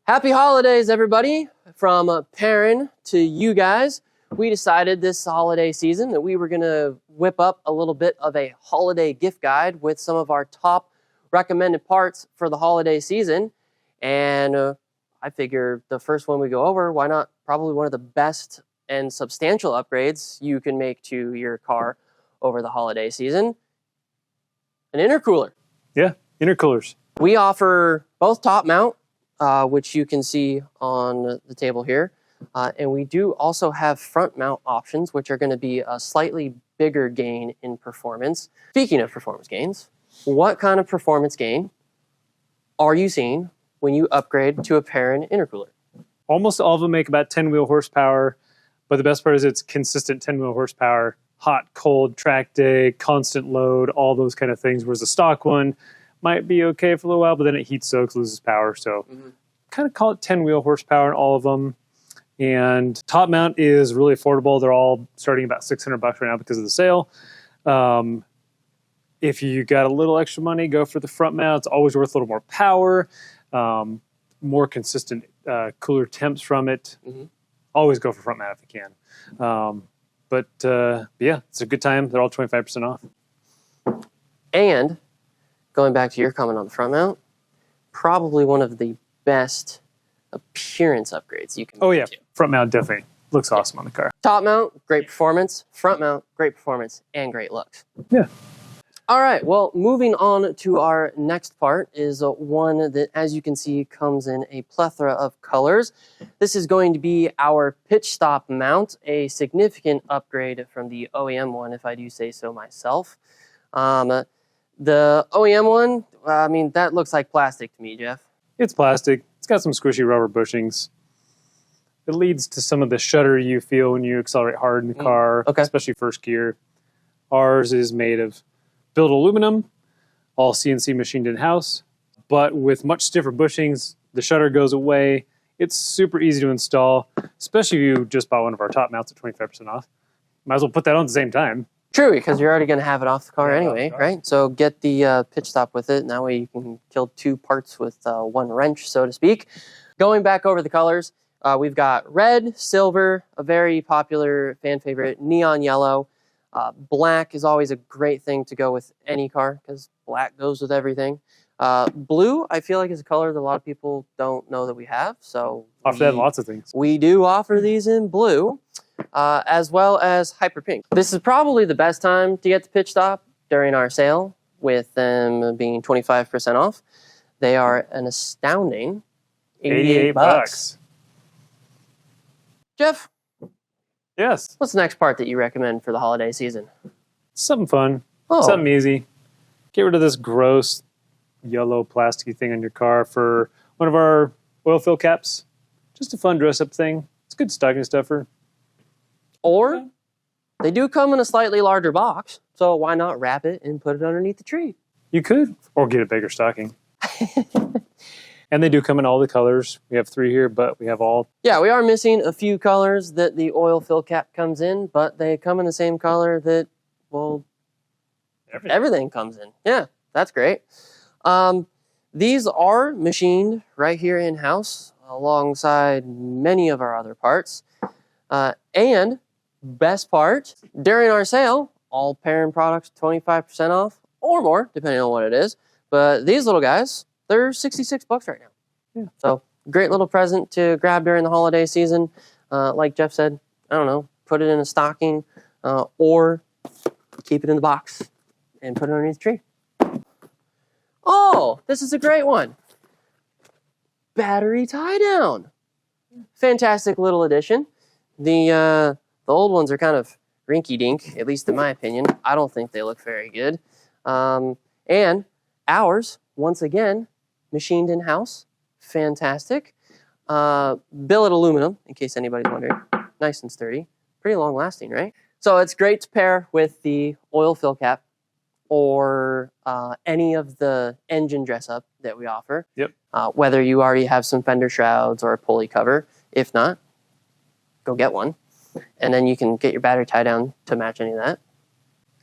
Happy holidays, everybody. From Perrin to you guys. We decided this holiday season that we were going to whip up a little bit of a holiday gift guide with some of our top recommended parts for the holiday season. And I figure the first one we go over, why not probably one of the best and substantial upgrades you can make to your car over the holiday season, an intercooler. Yeah, intercoolers. We offer both top mount, which you can see on the table here. And we do also have front mount options, which are going to be a slightly bigger gain in performance. Speaking of performance gains, what kind of performance gain are you seeing when you upgrade to a Perrin intercooler? Almost all of them make about 10 wheel horsepower, but the best part is it's consistent 10 wheel horsepower, hot, cold, track day, constant load, all those kind of things. Whereas the stock one might be okay for a little while, but then it heat soaks, loses power. So kind of call it 10 wheel horsepower in all of them. And top mount is really affordable. They're all starting about $600 right now because of the sale. If you got a little extra money, go for the front mount. It's always worth a little more power, more consistent cooler temps from it. Always go for front mount if you can. But yeah, it's a good time. They're all 25% off. And going back to your comment on the front mount, probably one of the best appearance upgrades you can make to. Front mount definitely looks awesome on the car. Top mount, great performance. Front mount, great performance and great looks. Yeah. All right, well, moving on to our next part is one that, as you can see, comes in a plethora of colors. This is going to be our pitch stop mount, a significant upgrade from the OEM one, if I do say so myself. The OEM one, I mean, that looks like plastic to me, Jeff. It's plastic. It's got some squishy rubber bushings. It leads to some of the shudder you feel when you accelerate hard in the car, especially first gear. Ours is made of built aluminum, all CNC machined in-house, but with much stiffer bushings, the shudder goes away. It's super easy to install, especially if you just bought one of our top mounts at 25% off. Might as well put that on at the same time. True, because you're already going to have it off the car anyway, right? So get the pitch stop with it, and that way you can kill two parts with one wrench, so to speak. Going back over the colors, we've got red, silver, a very popular fan favorite, neon yellow. Black is always a great thing to go with any car because black goes with everything. Blue, I feel like, is a color that a lot of people don't know that we have. So offer that in lots of things. We do offer these in blue, as well as hyper pink. This is probably the best time to get the pitch stop during our sale, with them being 25% off. They are an astounding $88. Jeff? Yes. What's the next part that you recommend for the holiday season? Something fun. Something easy. Get rid of this gross yellow plasticky thing on your car for one of our oil fill caps. Just a fun dress-up thing. It's a good stocking stuffer. Or they do come in a slightly larger box, so why not wrap it and put it underneath the tree? You could. Or get a bigger stocking. And they do come in all the colors. We have 3 here, but we have all. Yeah, we are missing a few colors that the oil fill cap comes in, but they come in the same color that, well, everything comes in. Yeah, that's great. These are machined right here in-house alongside many of our other parts. And best part, during our sale, all Perrin products 25% off or more, depending on what it is. But these little guys, they're $66 right now. Yeah. So great little present to grab during the holiday season. Like Jeff said, I don't know, put it in a stocking or keep it in the box and put it underneath the tree. Oh, this is a great one. Battery tie down. Fantastic little addition. The old ones are kind of rinky-dink, at least in my opinion. I don't think they look very good. And ours, once again, machined in-house. Fantastic. Billet aluminum, in case anybody's wondering. Nice and sturdy. Pretty long-lasting, right? So it's great to pair with the oil fill cap or any of the engine dress-up that we offer. Yep. Whether you already have some fender shrouds or a pulley cover. If not, go get one. And then you can get your battery tie down to match any of that.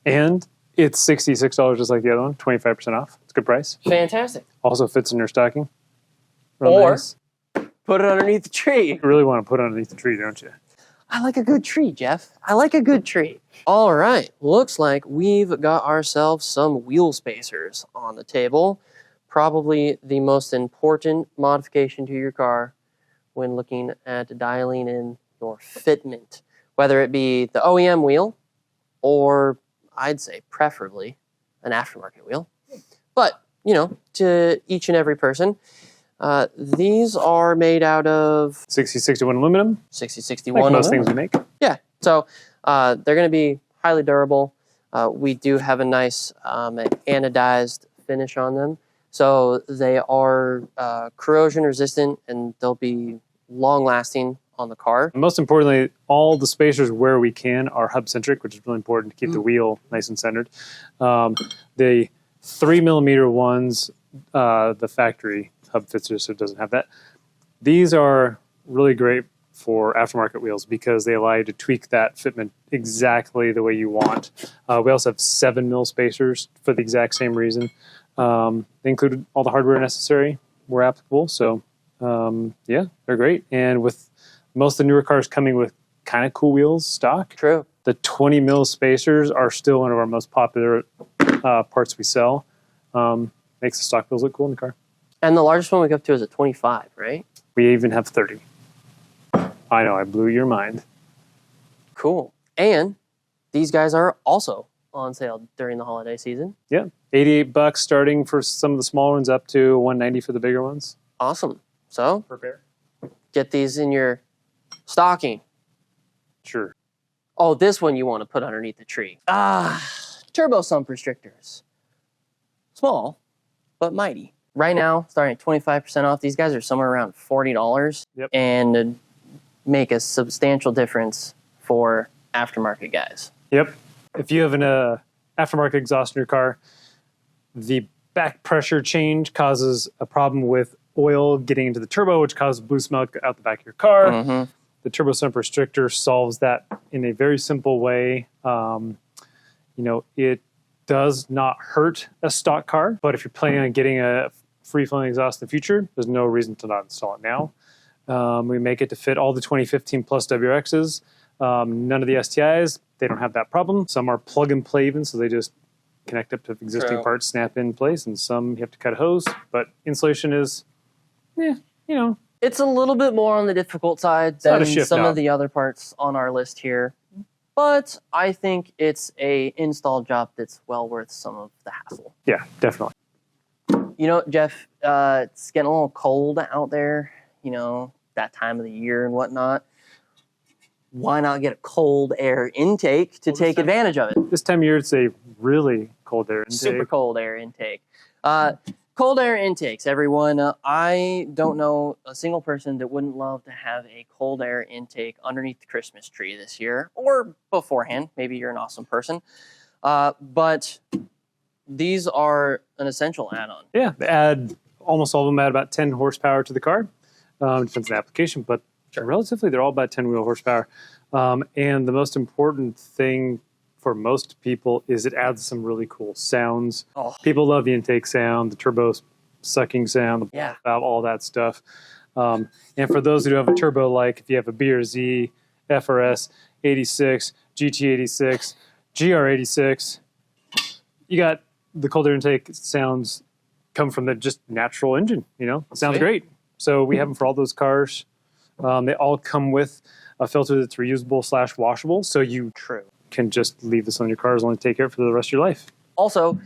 And it's $66 just like the other one, 25% off. It's a good price. Fantastic. Also fits in your stocking. Real nice. Put it underneath the tree. You really want to put it underneath the tree, don't you? I like a good tree, Jeff. I like a good tree. All right, looks like we've got ourselves some wheel spacers on the table. Probably the most important modification to your car when looking at dialing in your fitment, whether it be the OEM wheel or I'd say preferably an aftermarket wheel. But, you know, to each and every person, these are made out of 6061 aluminum. 6061 like most aluminum. things we make. Yeah, so they're going to be highly durable. We do have a nice anodized finish on them. So they are corrosion resistant and they'll be long lasting on the car. And most importantly, all the spacers where we can are hub centric, which is really important to keep the wheel nice and centered. The 3mm ones, the factory hub fixers, so it doesn't have that. These are really great for aftermarket wheels because they allow you to tweak that fitment exactly the way you want. We also have 7mm spacers for the exact same reason. They include all the hardware necessary where applicable. So yeah, they're great. And with most of the newer cars coming with kind of cool wheels stock, True. the 20mm spacers are still one of our most popular parts we sell. Makes the stock wheels look cool in the car. And the largest one we go up to is a 25, right? We even have 30. I know, I blew your mind. Cool. And these guys are also on sale during the holiday season. Yeah, $88 starting for some of the smaller ones, up to $190 for the bigger ones. Awesome. So Per pair. get these in your stocking. Sure. Oh, this one you want to put underneath the tree. Turbo sump restrictors. Small, but mighty. Right now, starting at 25% off, these guys are somewhere around $40. Yep. And make a substantial difference for aftermarket guys. Yep. If you have an aftermarket exhaust in your car, the back pressure change causes a problem with oil getting into the turbo, which causes blue smoke out the back of your car. Mm-hmm. The turbo sump restrictor solves that in a very simple way. It does not hurt a stock car, but if you're planning on getting a free-flowing exhaust in the future, there's no reason to not install it now. We make it to fit all the 2015 plus WRXs. None of the STIs, they don't have that problem. Some are plug and play even, so they just connect up to existing True. parts, snap in place, and some you have to cut a hose. But insulation is, It's a little bit more on the difficult side than some of the other parts on our list here. But I think it's a install job that's well worth some of the hassle. Yeah, definitely. You know, Jeff, it's getting a little cold out there, that time of the year and whatnot. Why not get a cold air intake to take advantage of it? This time of year, it's a really cold air intake. Super cold air intake. Cold air intakes, everyone. I don't know a single person that wouldn't love to have a cold air intake underneath the Christmas tree this year or beforehand. Maybe you're an awesome person. But these are an essential add-on. Yeah, they add, almost all of them add about 10 horsepower to the car. Depends on the application, but relatively they're all about 10 wheel horsepower. And the most important thing for most people is it adds some really cool sounds. Oh. People love the intake sound, the turbo sucking sound, the valve, all that stuff. And for those who have a turbo, like if you have a BRZ, FRS 86, GT 86, GR 86, you got the cold air intake sounds come from the just natural engine, It sounds great. So we have them for all those cars. They all come with a filter that's reusable / washable. So you can just leave this on your car as long as you take care of it for the rest of your life. Also,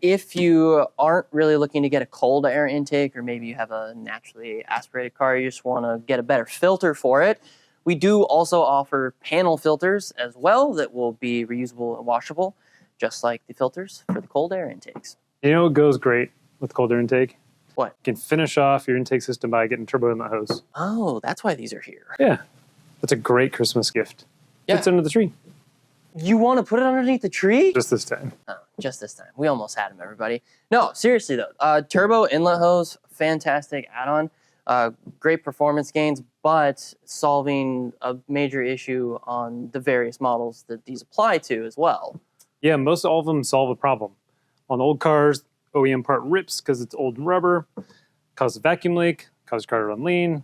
if you aren't really looking to get a cold air intake, or maybe you have a naturally aspirated car, you just want to get a better filter for it, we do also offer panel filters as well that will be reusable and washable, just like the filters for the cold air intakes. You know what goes great with cold air intake? What? You can finish off your intake system by getting turbo inlet hose. Oh, that's why these are here. Yeah. That's a great Christmas gift. Yeah. It's under the tree. You want to put it underneath the tree? Just this time. Oh, just this time. We almost had them, everybody. No, seriously though. Turbo inlet hose, fantastic add-on. Great performance gains, but solving a major issue on the various models that these apply to as well. Yeah, most all of them solve a problem. On old cars, OEM part rips because it's old rubber, causes a vacuum leak, causes your car to run lean,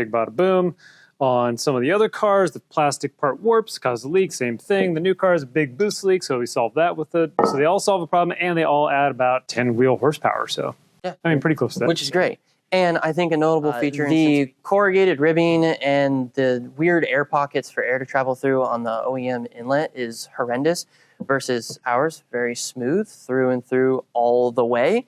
Big bada boom. On some of the other cars, the plastic part warps, causes a leak, same thing. The new car is a big boost leak, so we solved that with it. So they all solve a problem, and they all add about 10 wheel horsepower. So, yeah, I mean, pretty close to that. Which is great. And I think a notable feature, the corrugated ribbing and the weird air pockets for air to travel through on the OEM inlet is horrendous versus ours, very smooth through and through all the way.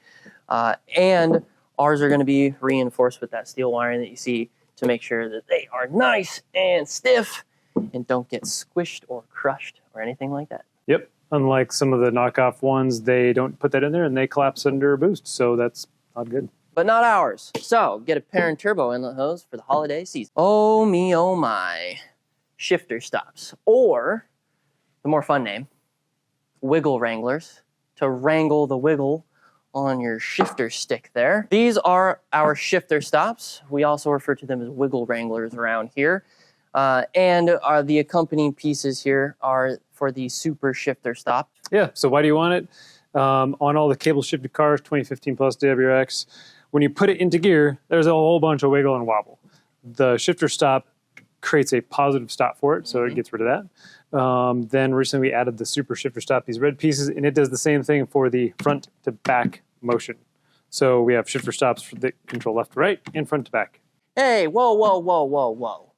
And ours are going to be reinforced with that steel wiring that you see to make sure that they are nice and stiff and don't get squished or crushed or anything like that. Yep. Unlike some of the knockoff ones, they don't put that in there and they collapse under a boost. So that's not good. But not ours. So get a Perrin turbo inlet hose for the holiday season. Oh me, oh my. Shifter stops. Or, the more fun name, wiggle wranglers, to wrangle the wiggle on your shifter stick there. These are our shifter stops. We also refer to them as wiggle wranglers around here. And the accompanying pieces here are for the super shifter stop. Yeah, so why do you want it? On all the cable shifted cars, 2015 plus WRX, when you put it into gear, there's a whole bunch of wiggle and wobble. The shifter stop creates a positive stop for it, so it gets rid of that. Then recently we added the super shifter stop, these red pieces, and it does the same thing for the front to back motion. So we have shifter stops for the control left to right and front to back. Hey, whoa, whoa, whoa, whoa, whoa.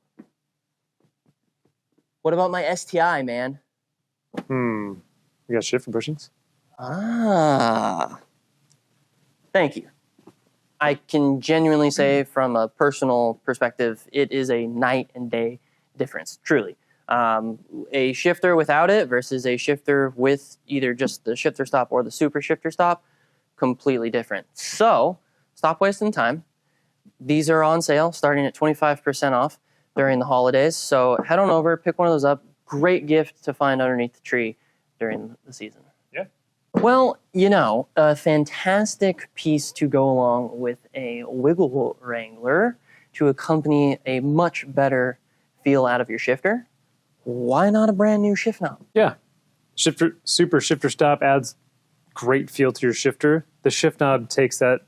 What about my STI, man? You got shifter bushings? Ah. Thank you. I can genuinely say from a personal perspective, it is a night and day difference, truly. A shifter without it versus a shifter with either just the shifter stop or the super shifter stop, completely different. So, stop wasting time. These are on sale, starting at 25% off during the holidays. So head on over, pick one of those up. Great gift to find underneath the tree during the season. Yeah. Well, you know, a fantastic piece to go along with a wiggle wrangler to accompany a much better feel out of your shifter. Why not a brand new shift knob? Yeah. Super shifter stop adds great feel to your shifter. The shift knob takes that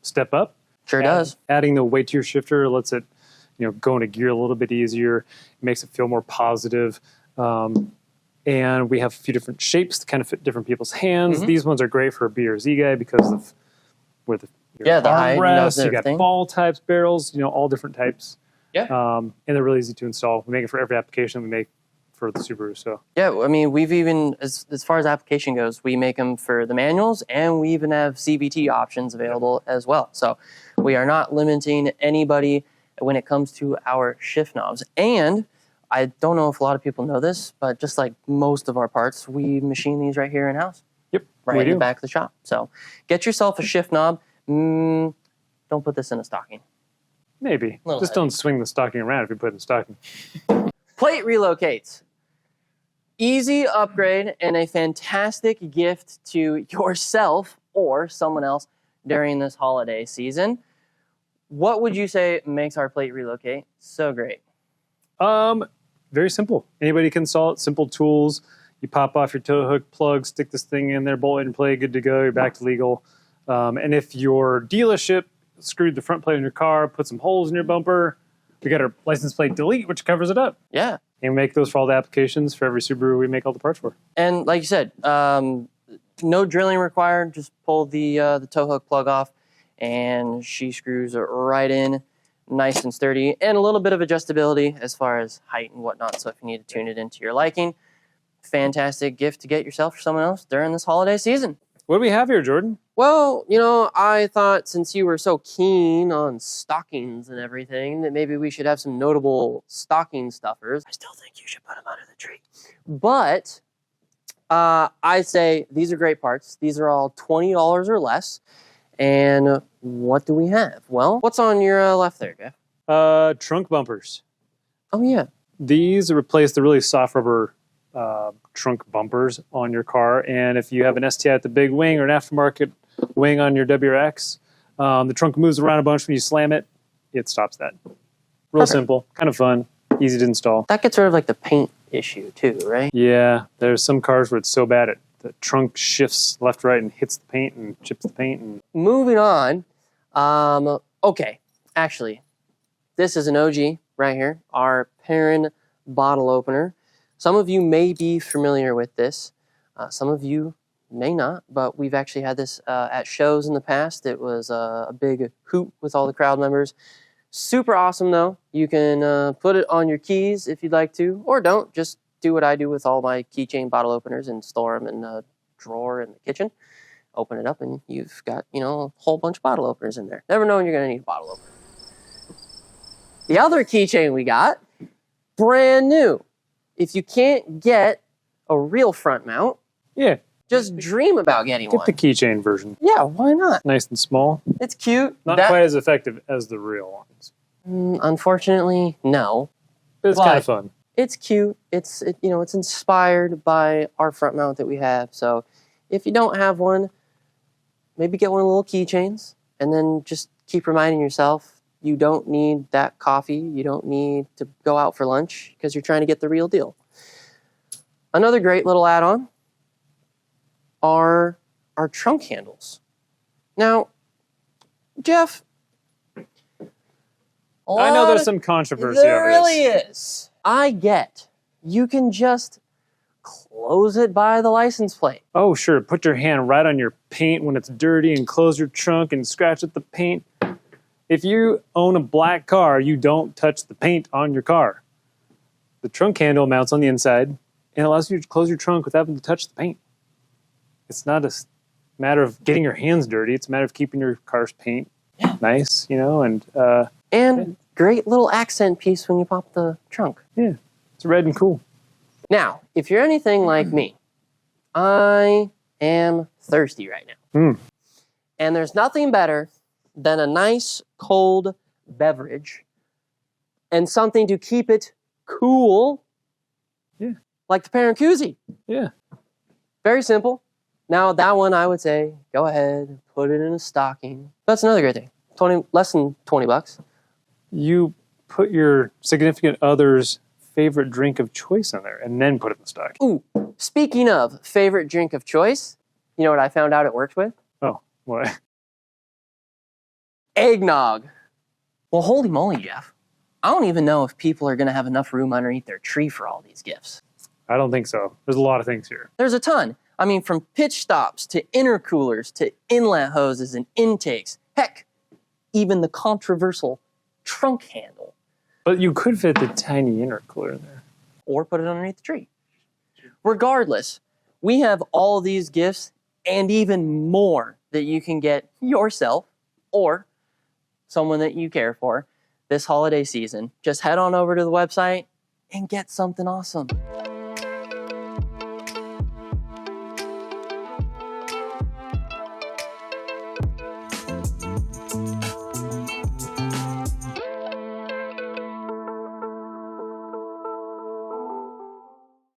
step up. Sure does. Adding the weight to your shifter lets it, go into gear a little bit easier. It makes it feel more positive. And we have a few different shapes to kind of fit different people's hands. These ones are great for a B or Z guy because of where the armrest, you got ball types, barrels, all different types. Yeah. And they're really easy to install. We make it for every application we make for the Subaru. So yeah, I mean, we've even, as far as application goes, we make them for the manuals, and we even have CVT options available as well. So we are not limiting anybody when it comes to our shift knobs. And I don't know if a lot of people know this, but just like most of our parts, we machine these right here in-house. Yep, right in the back of the shop. So get yourself a shift knob. Don't put this in a stocking. Maybe. Just don't swing the stocking around if you put it in stocking. Plate relocates. Easy upgrade and a fantastic gift to yourself or someone else during this holiday season. What would you say makes our plate relocate so great? Very simple. Anybody can install it. Simple tools. You pop off your tow hook plug, stick this thing in there, bolt it and play, good to go. You're back to legal. And if your dealership screwed the front plate in your car, put some holes in your bumper, we got our license plate delete, which covers it up. Yeah. And we make those for all the applications for every Subaru we make all the parts for. And like you said, no drilling required. Just pull the tow hook plug off, and she screws it right in, nice and sturdy, and a little bit of adjustability as far as height and whatnot. So if you need to tune it into your liking, fantastic gift to get yourself or someone else during this holiday season. What do we have here, Jordan? Well, I thought since you were so keen on stockings and everything, that maybe we should have some notable stocking stuffers. I still think you should put them under the tree. But I say these are great parts. These are all $20 or less. And what do we have? Well, what's on your left there, Jeff? Trunk bumpers. Oh, yeah. These replace the really soft rubber trunk bumpers on your car. And if you have an STI at the big wing or an aftermarket wing on your WRX, the trunk moves around a bunch. When you slam it, it stops that. Real simple, kind of fun, easy to install. That gets rid of like the paint issue too, right? Yeah, there's some cars where it's so bad the trunk shifts left, right, and hits the paint and chips the paint. And moving on. Okay, actually, this is an OG right here, our Perrin bottle opener. Some of you may be familiar with this. Some of you may not, but we've actually had this at shows in the past. It was a big hoot with all the crowd members. Super awesome, though. You can put it on your keys if you'd like to, or don't. Just do what I do with all my keychain bottle openers and store them in a drawer in the kitchen. Open it up, and you've got, a whole bunch of bottle openers in there. Never know when you're going to need a bottle opener. The other keychain we got, brand new. If you can't get a real front mount, just dream about getting one. Get the keychain version. Yeah, why not? Nice and small. It's cute. Not quite as effective as the real ones. Unfortunately, no. But it's kind of fun. It's cute. It's inspired by our front mount that we have. So if you don't have one, maybe get one of the little keychains, and then just keep reminding yourself you don't need that coffee. You don't need to go out for lunch because you're trying to get the real deal. Another great little add-on are our trunk handles. Now, Jeff, I know there's some controversy there over really this. is. I get you can just close it by the license plate. Oh, sure. Put your hand right on your paint when it's dirty and close your trunk and scratch at the paint. If you own a black car, you don't touch the paint on your car. The trunk handle mounts on the inside and allows you to close your trunk without having to touch the paint. It's not a matter of getting your hands dirty. It's a matter of keeping your car's paint nice, and great little accent piece when you pop the trunk. Yeah, it's red and cool. Now, if you're anything like me, I am thirsty right now. And there's nothing better than a nice cold beverage and something to keep it cool. Yeah. Like the Perrin koozie. Yeah. Very simple. Now, that one, I would say, go ahead, put it in a stocking. That's another great thing. Less than $20. You put your significant other's favorite drink of choice in there and then put it in the stocking. Ooh, speaking of favorite drink of choice, you know what I found out it works with? Oh, what? Eggnog. Well, holy moly, Jeff. I don't even know if people are going to have enough room underneath their tree for all these gifts. I don't think so. There's a lot of things here. There's a ton. I mean, from pitch stops to intercoolers to inlet hoses and intakes. Heck, even the controversial trunk handle. But you could fit the tiny intercooler in there. Or put it underneath the tree. Regardless, we have all these gifts and even more that you can get yourself or someone that you care for this holiday season. Just head on over to the website and get something awesome.